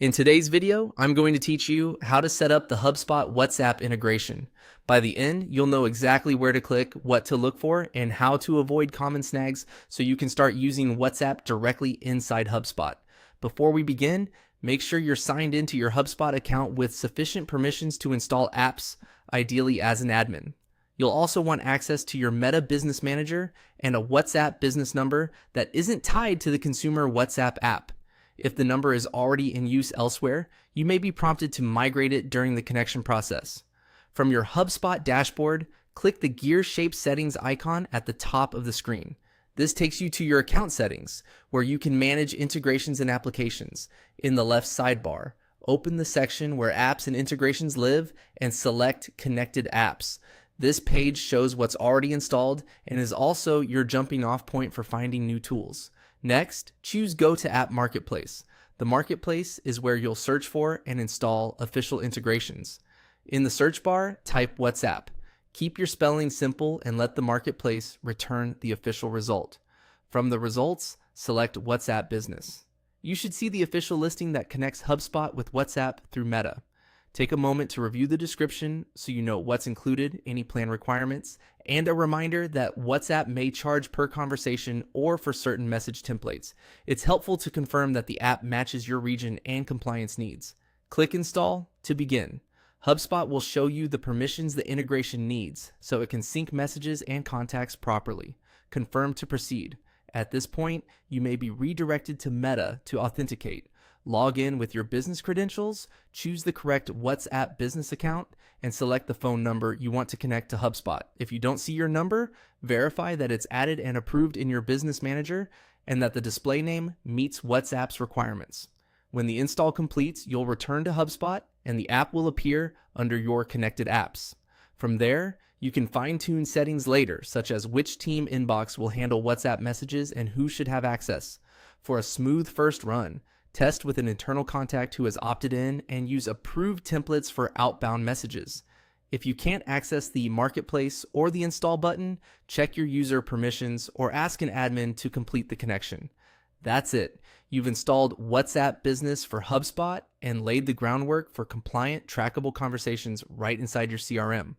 In today's video, I'm going to teach you how to set up the HubSpot WhatsApp integration. By the end, you'll know exactly where to click, what to look for, and how to avoid common snags so you can start using WhatsApp directly inside HubSpot. Before we begin, make sure you're signed into your HubSpot account with sufficient permissions to install apps, ideally as an admin. You'll also want access to your Meta Business Manager and a WhatsApp business number that isn't tied to the consumer WhatsApp app. If the number is already in use elsewhere, you may be prompted to migrate it during the connection process. From your HubSpot dashboard, click the gear-shaped settings icon at the top of the screen. This takes you to your account settings, where you can manage integrations and applications. In the left sidebar, open the section where apps and integrations live and select Connected Apps. This page shows what's already installed and is also your jumping off point for finding new tools. Next, choose Go to App Marketplace. The Marketplace is where you'll search for and install official integrations. In the search bar, type WhatsApp. Keep your spelling simple and let the Marketplace return the official result. From the results, select WhatsApp Business. You should see the official listing that connects HubSpot with WhatsApp through Meta. Take a moment to review the description so you know what's included, any plan requirements, and a reminder that WhatsApp may charge per conversation or for certain message templates. It's helpful to confirm that the app matches your region and compliance needs. Click Install to begin. HubSpot will show you the permissions the integration needs so it can sync messages and contacts properly. Confirm to proceed. At this point, you may be redirected to Meta to authenticate. Log in with your business credentials, choose the correct WhatsApp business account, and select the phone number you want to connect to HubSpot. If you don't see your number, verify that it's added and approved in your business manager and that the display name meets WhatsApp's requirements. When the install completes, you'll return to HubSpot and the app will appear under your connected apps. From there, you can fine-tune settings later, such as which team inbox will handle WhatsApp messages and who should have access. For a smooth first run, test with an internal contact who has opted in and use approved templates for outbound messages. If you can't access the Marketplace or the install button, check your user permissions or ask an admin to complete the connection. That's it. You've installed WhatsApp Business for HubSpot and laid the groundwork for compliant, trackable conversations right inside your CRM.